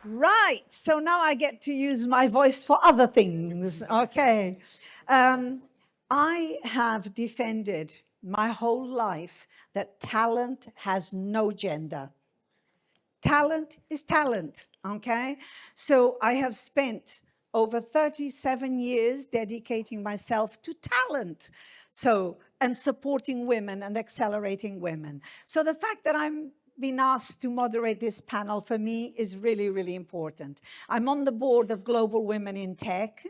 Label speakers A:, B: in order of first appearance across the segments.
A: Right, so now I get to use my voice for other things, okay. I have defended my whole life that talent has no gender. Talent is talent, okay? So I have spent over 37 years dedicating myself to talent, and supporting women and accelerating women. So the fact that I'm been asked to moderate this panel for me is really, really important. I'm on the board of Global Women in Tech,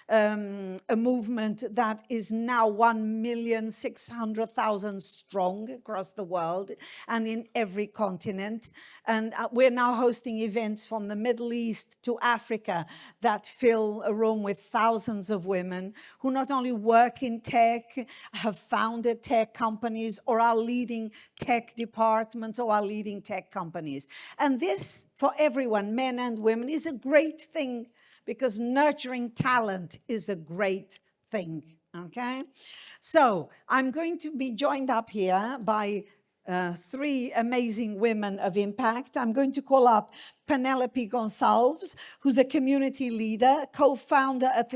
A: a movement that is now 1,600,000 strong across the world and in every continent. And we're now hosting events from the Middle East to Africa that fill a room with thousands of women who not only work in tech, have founded tech companies, or are leading tech departments, or are leading tech companies. And this, for everyone, men and women, is a great thing, because nurturing talent is a great thing, okay? So I'm going to be joined up here by three amazing women of impact. I'm going to call up Penelope Gonçalves, who's a community leader, co-founder at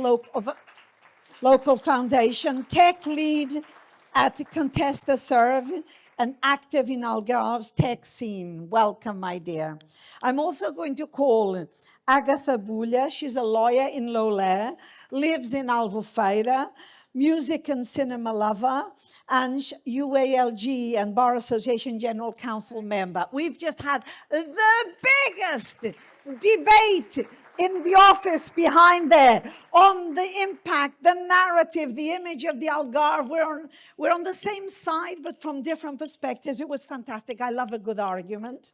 A: Local Foundation, tech lead at Contesta Serve, and active in Algarve's tech scene. Welcome, my dear. I'm also going to call Agatha Bulha. She's a lawyer in Lolé, lives in Albufeira, music and cinema lover, and UALG and Bar Association General Council member. We've just had the biggest debate in the office behind there on the impact, the narrative, the image of the Algarve. We're on the same side, but from different perspectives. It was fantastic. I love a good argument.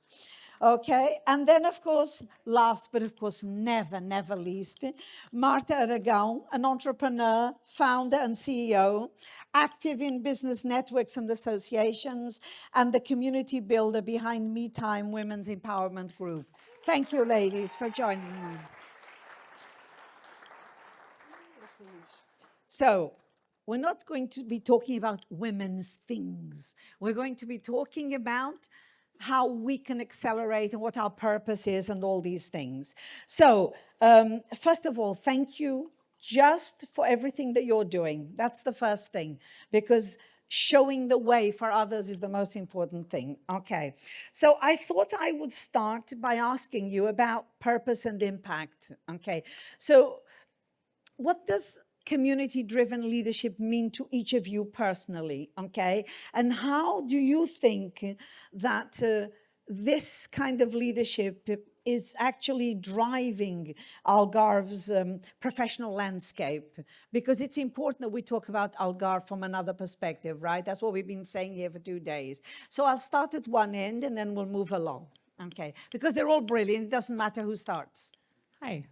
A: Okay, and then, of course, last but of course never least, Marta Aragão, an entrepreneur, founder and CEO, active in business networks and associations, and the community builder behind METIME Women's Empowerment Group. Thank you, ladies, for joining me. So, we're not going to be talking about women's things. We're going to be talking about how we can accelerate and what our purpose is and all these things. So, first of all, thank you just for everything that you're doing. That's the first thing, because showing the way for others is the most important thing. Okay, so I thought I would start by asking you about purpose and impact. Okay, so what does community-driven leadership mean to each of you personally, okay? And how do you think that this kind of leadership is actually driving Algarve's professional landscape? Because it's important that we talk about Algarve from another perspective, right? That's what we've been saying here for 2 days. So I'll start at one end and then we'll move along, okay? Because they're all brilliant, it doesn't matter who starts.
B: Hi,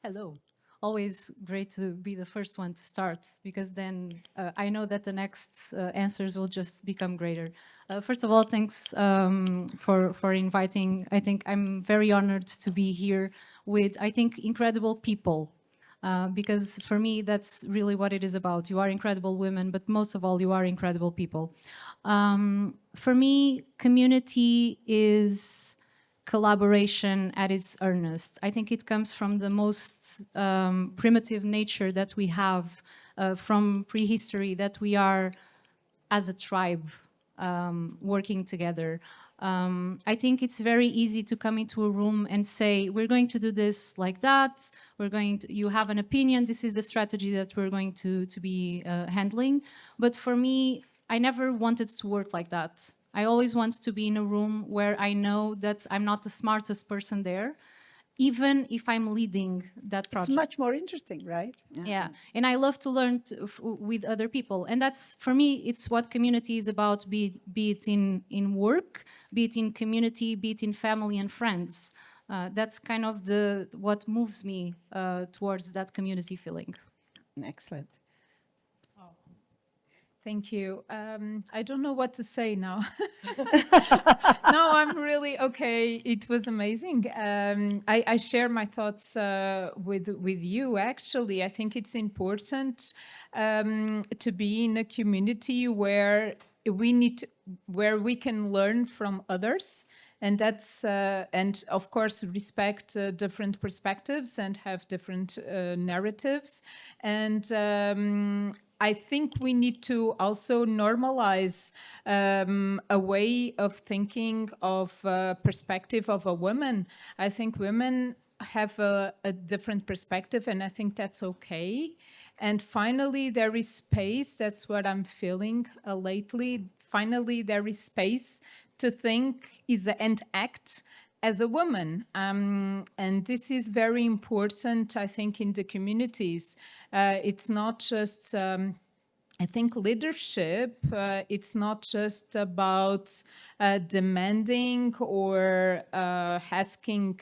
B: hello. Always great to be the first one to start, because then I know that the next answers will just become greater. First of all, thanks for inviting. I think I'm very honored to be here with, I think, incredible people, because for me, that's really what it is about. You are incredible women, but most of all, you are incredible people. For me, community is collaboration at its earnest. I think it comes from the most primitive nature that we have from prehistory, that we are as a tribe working together. I think it's very easy to come into a room and say, we're going to do this like that, you have an opinion, this is the strategy that we're going to be handling. But for me, I never wanted to work like that. I always want to be in a room where I know that I'm not the smartest person there, even if I'm leading that project.
A: It's much more interesting, right?
B: Yeah, and I love to learn with other people. And that's, for me, it's what community is about, be it in work, be it in community, be it in family and friends. That's kind of what moves me towards that community feeling.
A: Excellent.
C: Thank you. I don't know what to say now. No, I'm really okay. It was amazing. I share my thoughts with you, actually. I think it's important to be in a community where we need to, where we can learn from others, and that's and of course respect different perspectives and have different narratives. And I think we need to also normalize a way of thinking of perspective of a woman. I think women have a different perspective, and I think that's okay. And finally, there is space. That's what I'm feeling lately. Finally, there is space to think and act as a woman. And this is very important, I think, in the communities. It's not just, I think, leadership. It's not just about demanding or asking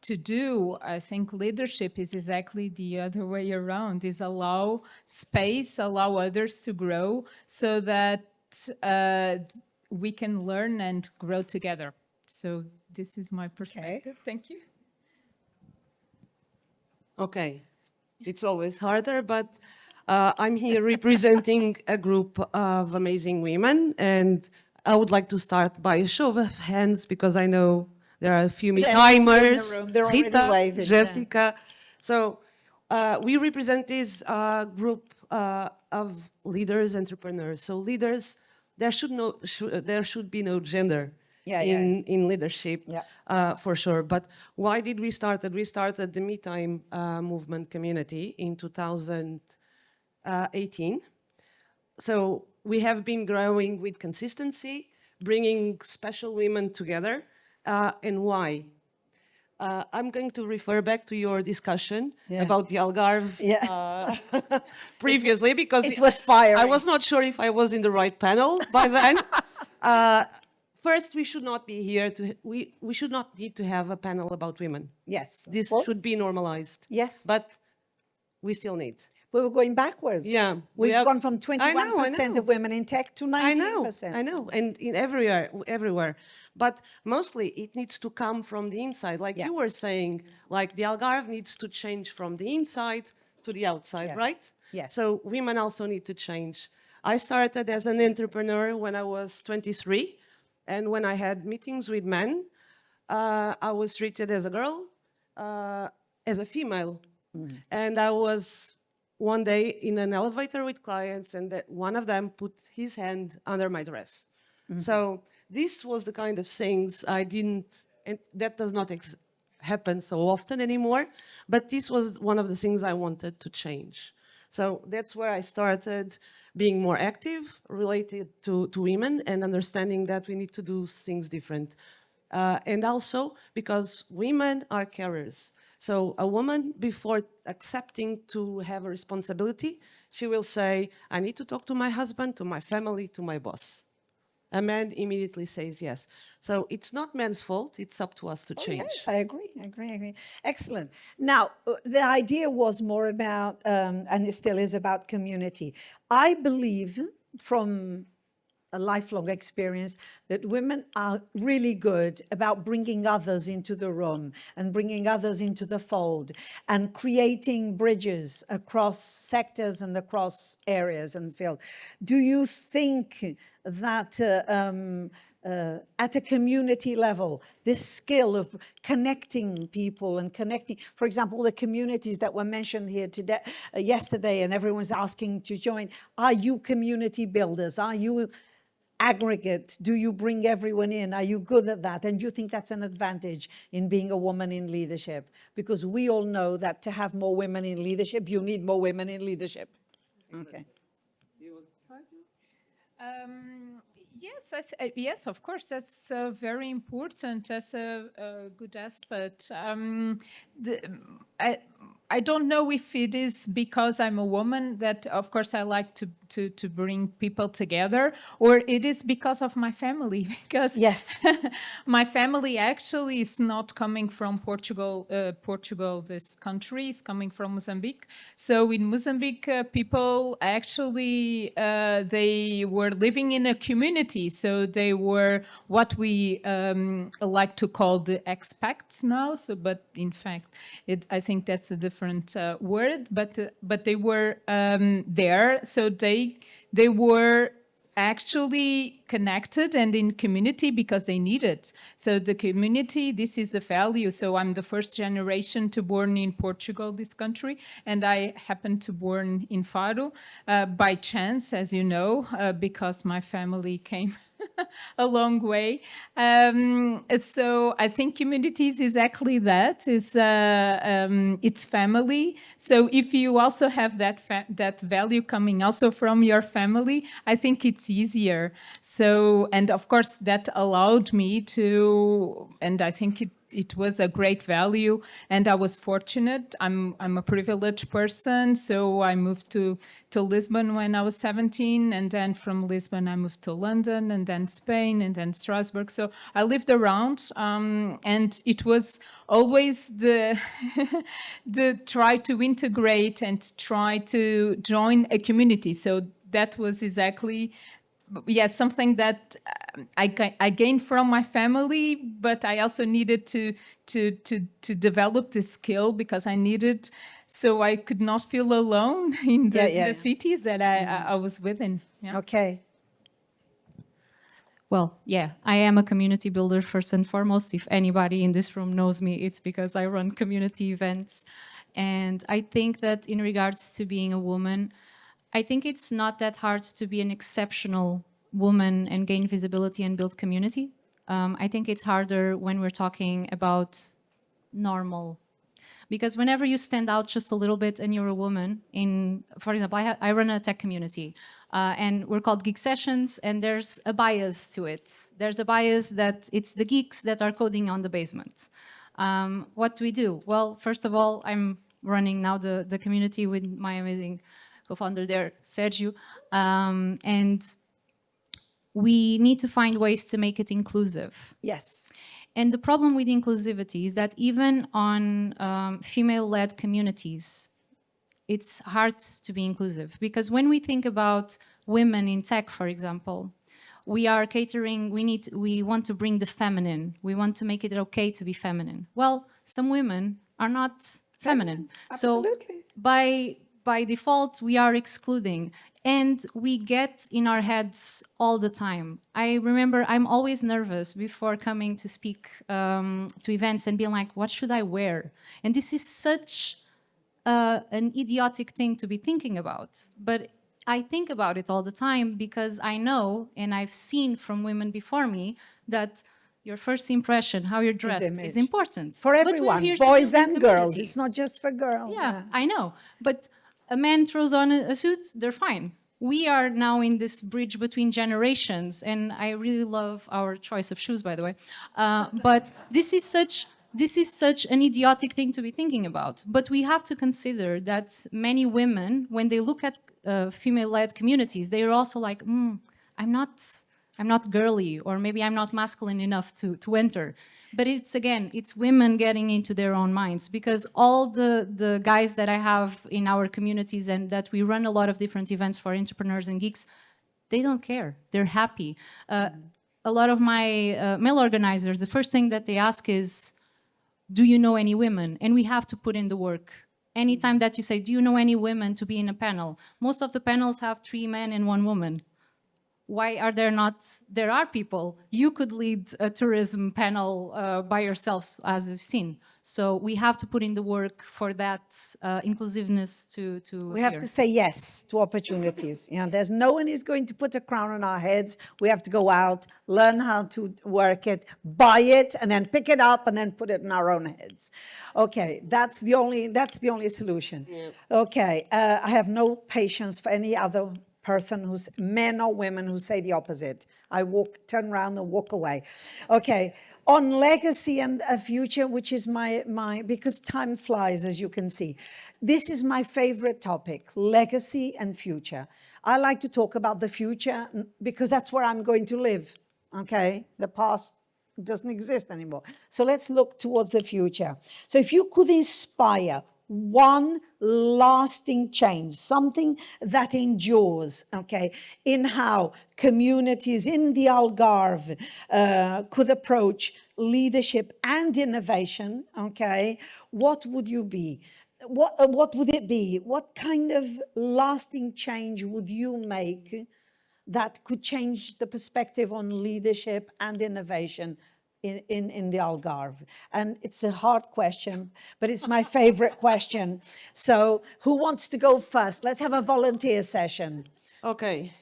C: to do. I think leadership is exactly the other way around, is allow space, allow others to grow so that we can learn and grow together. So this is my perspective. Okay. Thank you.
D: Okay, it's always harder, but I'm here representing a group of amazing women, and I would like to start by a show of hands because I know there are a few timers, Rita, Jessica. Yeah. So we represent this group of leaders, entrepreneurs. So leaders, there should be no gender in leadership, for sure. But why did we start it? We started the METIME movement community in 2018. So we have been growing with consistency, bringing special women together. And why? I'm going to refer back to your discussion about the Algarve previously, because
A: it was fiery.
D: I was not sure if I was in the right panel by then. First, we should not be here to, we should not need to have a panel about women.
A: Yes.
D: This should be normalized.
A: Yes.
D: But we still need.
A: We were going backwards.
D: Yeah.
A: We've gone from 21% of women in tech to 19%.
D: I know. And in everywhere. But mostly it needs to come from the inside. Like you were saying, like the Algarve needs to change from the inside to the outside, right?
A: Yes.
D: So women also need to change. I started as an entrepreneur when I was 23. And when I had meetings with men, I was treated as a girl, as a female. Mm. And I was one day in an elevator with clients, and that one of them put his hand under my dress. Mm-hmm. So this was the kind of things I didn't, and that does not happen so often anymore, but this was one of the things I wanted to change. So that's where I started being more active, related to women, and understanding that we need to do things different. And also because women are carers. So a woman, before accepting to have a responsibility, she will say, I need to talk to my husband, to my family, to my boss. A man immediately says yes. So it's not men's fault, it's up to us to change.
A: Yes, I agree. Excellent. Now, the idea was more about, and it still is about community. I believe from a lifelong experience that women are really good about bringing others into the room and bringing others into the fold and creating bridges across sectors and across areas and field. Do you think that at a community level, this skill of connecting people and connecting, for example, the communities that were mentioned here today, yesterday, and everyone's asking to join, are you community builders? Are you aggregate? Do you bring everyone in? Are you good at that? And do you think that's an advantage in being a woman in leadership? Because we all know that to have more women in leadership, you need more women in leadership. Okay.
C: Yes, yes, of course, that's very important. That's a good aspect. I don't know if it is because I'm a woman that, of course, I like to bring people together, or it is because of my family, because
A: yes,
C: my family actually is not coming from Portugal. Portugal, this country, is coming from Mozambique. So in Mozambique, people actually, they were living in a community. So they were what we like to call the expats now. So, but in fact, I think that's a different word. But they were there. So they were actually connected and in community because they need it. So the community, this is the value. So I'm the first generation to born in Portugal, this country, and I happened to born in Faro by chance, as you know, because my family came a long way. So I think community is exactly that. It's family. So if you also have that value coming also from your family, I think it's easier. So, and of course that allowed me to, and I think it was a great value, and I was fortunate. I'm a privileged person, so I moved to Lisbon when I was 17, and then from Lisbon I moved to London, and then Spain, and then Strasbourg. So I lived around, and it was always the try to integrate and try to join a community. So that was exactly. Yes, something that I gained from my family, but I also needed to develop this skill because I needed, so I could not feel alone in the cities that I was within. Yeah.
A: Okay.
B: Well, yeah, I am a community builder first and foremost. If anybody in this room knows me, it's because I run community events. And I think that in regards to being a woman, I think it's not that hard to be an exceptional woman and gain visibility and build community. I think it's harder when we're talking about normal. Because whenever you stand out just a little bit and you're a woman, for example, I run a tech community and we're called Geek Sessions, and there's a bias to it. There's a bias that it's the geeks that are coding on the basement. What do we do? Well, first of all, I'm running now the community with my amazing co-founder there, Sergio, and we need to find ways to make it inclusive.
A: Yes.
B: And the problem with inclusivity is that even on female-led communities, it's hard to be inclusive. Because when we think about women in tech, for example, we are catering, we want to bring the feminine. We want to make it okay to be feminine. Well, some women are not feminine.
A: Absolutely.
B: So by default, we are excluding, and we get in our heads all the time. I remember I'm always nervous before coming to speak to events and being like, what should I wear? And this is such an idiotic thing to be thinking about. But I think about it all the time because I know, and I've seen from women before me, that your first impression, how you're dressed, is important.
A: For everyone, boys and girls. It's not just for girls.
B: Yeah, I know. But a man throws on a suit, they're fine. We are now in this bridge between generations, and I really love our choice of shoes, by the way. But this is such an idiotic thing to be thinking about. But we have to consider that many women, when they look at female-led communities, they are also like, I'm not girly, or maybe I'm not masculine enough to enter. But it's women getting into their own minds, because all the guys that I have in our communities and that we run a lot of different events for entrepreneurs and geeks, they don't care. They're happy. A lot of my male organizers, the first thing that they ask is, do you know any women? And we have to put in the work. Anytime that you say, do you know any women to be in a panel? Most of the panels have 3 men and 1 woman. Why are there not? There are people. You could lead a tourism panel by yourselves, as we've seen. So we have to put in the work for that inclusiveness to
A: We have to say yes to opportunities. There's no one is going to put a crown on our heads. We have to go out, learn how to work it, buy it, and then pick it up and then put it in our own heads. Okay, that's the only solution. Yeah. Okay, I have no patience for any other person who's men or women who say the opposite. I turn around and walk away. Okay, on legacy and a future, which is my because time flies, as you can see. This is my favorite topic, legacy and future. I like to talk about the future because that's where I'm going to live, okay? The past doesn't exist anymore. So let's look towards the future. So if you could inspire one lasting change, something that endures, okay, in how communities in the Algarve could approach leadership and innovation, okay, what would you be? What would it be? What kind of lasting change would you make that could change the perspective on leadership and innovation in the Algarve? And it's a hard question, but it's my favorite question. So who wants to go first? Let's have a volunteer session.
D: Okay.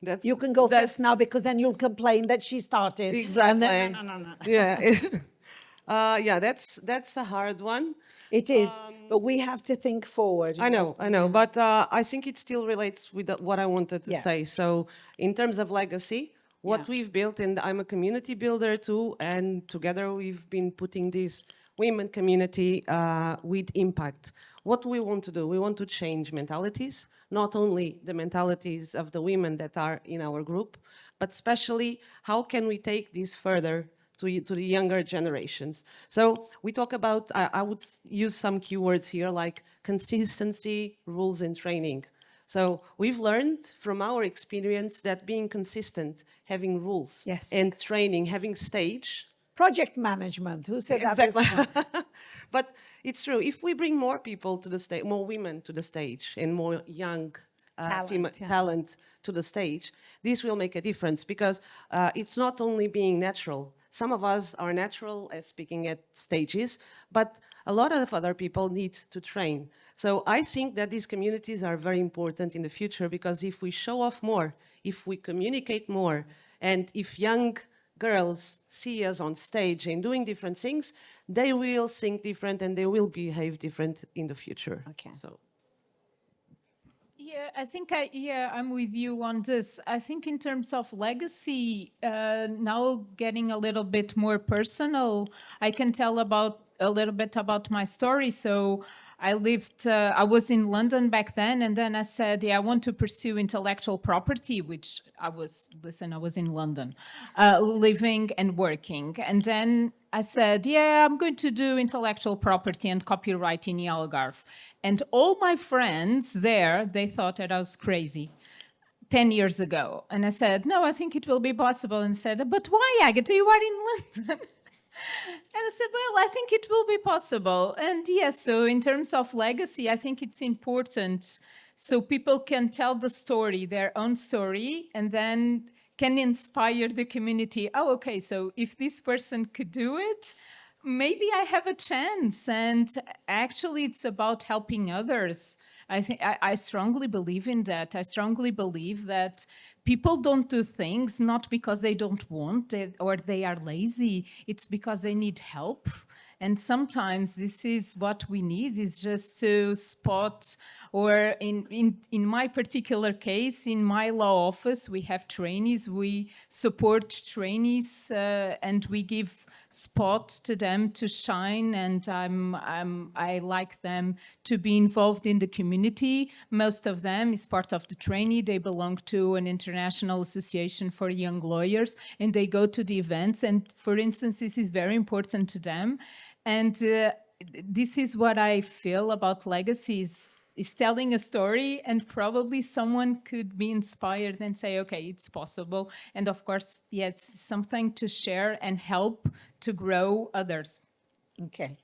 D: That's,
A: You can go first now, because then you'll complain that she started.
D: Exactly.
A: And then, no.
D: Yeah. Yeah, that's a hard one.
A: It is, but we have to think forward.
D: I know, but I think it still relates with what I wanted to say. So in terms of legacy, what we've built, and I'm a community builder too, and together we've been putting this women community with impact. What we want to do, we want to change mentalities, not only the mentalities of the women that are in our group, but especially how can we take this further to the younger generations. So we talk about, I would use some keywords here like consistency, rules, and training. So we've learned from our experience that being consistent, having rules and training, having stage.
A: Project management, who said that?
D: Exactly. But it's true, if we bring more people to the stage, more women to the stage, and more young talent to the stage, this will make a difference, because it's not only being natural. Some of us are natural at speaking at stages, but a lot of other people need to train. So I think that these communities are very important in the future, because if we show off more, if we communicate more, and if young girls see us on stage and doing different things, they will think different and they will behave different in the future.
A: Okay.
D: So.
C: Yeah, I think I'm with you on this. I think in terms of legacy, now getting a little bit more personal, I can tell a little bit about my story. So I was in London back then, and then I said, I want to pursue intellectual property, which I was in London, living and working. And then I said, I'm going to do intellectual property and copyright in the Algarve. And all my friends there, they thought that I was crazy 10 years ago. And I said, no, I think it will be possible. And said, but why, Agatha, you are in London? And I said, well, I think it will be possible. And yes, so in terms of legacy, I think it's important so people can tell the story, their own story, and then can inspire the community. Oh, okay, so if this person could do it, maybe I have a chance. And actually, it's about helping others. I strongly believe in that. I strongly believe that people don't do things not because they don't want it or they are lazy. It's because they need help. And sometimes this is what we need, is just to spot, or in my particular case, in my law office, we have trainees, we support trainees, and we give spot to them to shine, and I like them to be involved in the community. Most of them is part of the trainee. They belong to an international association for young lawyers, and they go to the events. And for instance, this is very important to them. And this is what I feel about legacies, is telling a story, and probably someone could be inspired and say, okay, it's possible. And of course, it's something to share and help to grow others.
A: Okay.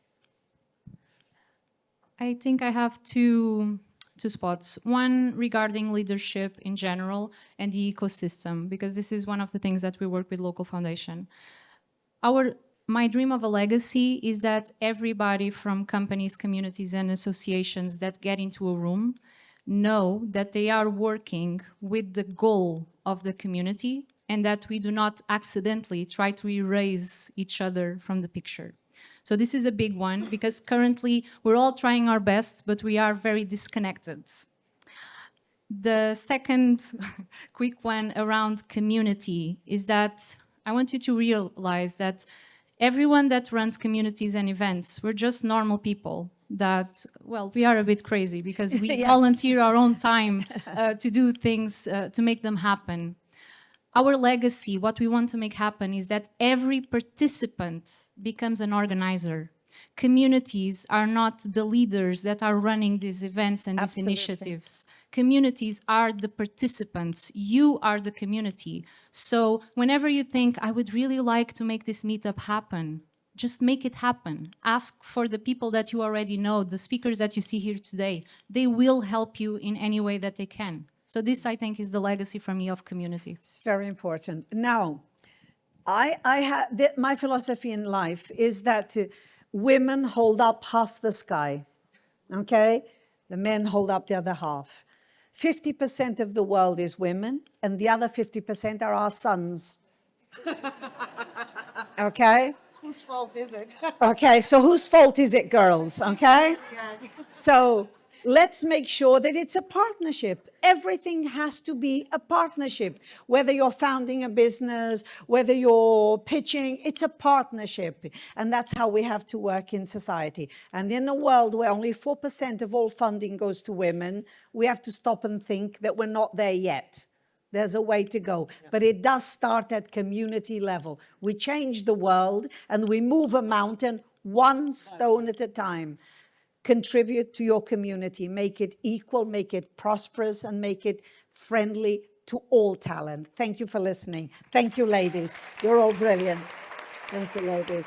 B: I think I have two spots. One regarding leadership in general and the ecosystem, because this is one of the things that we work with Local Foundation. My dream of a legacy is that everybody from companies, communities, and associations that get into a room know that they are working with the goal of the community, and that we do not accidentally try to erase each other from the picture. So this is a big one, because currently we're all trying our best, but we are very disconnected. The second quick one around community is that I want you to realize that everyone that runs communities and events, we're just normal people that, well, we are a bit crazy because we
A: Yes.
B: volunteer our own time to do things to make them happen. Our legacy, what we want to make happen, is that every participant becomes an organizer. Communities are not the leaders that are running these events and these
A: Absolutely.
B: initiatives. Communities are the participants. You are the community. So whenever you think, I would really like to make this meetup happen, just make it happen. Ask for the people that you already know, the speakers that you see here today. They will help you in any way that they can. So this, I think, is the legacy for me of community.
A: It's very important. Now, my philosophy in life is that women hold up half the sky, okay? The men hold up the other half. 50% of the world is women, and the other 50% are our sons. Okay?
D: Whose fault is it?
A: Okay, so whose fault is it, girls? Okay? So let's make sure that it's a partnership. Everything has to be a partnership. Whether you're founding a business, whether you're pitching, it's a partnership. And that's how we have to work in society. And in a world where only 4% of all funding goes to women, we have to stop and think that we're not there yet. There's a way to go. But it does start at community level. We change the world and we move a mountain one stone at a time. Contribute to your community, make it equal, make it prosperous, and make it friendly to all talent. Thank you for listening. Thank you, ladies. You're all brilliant. Thank you, ladies.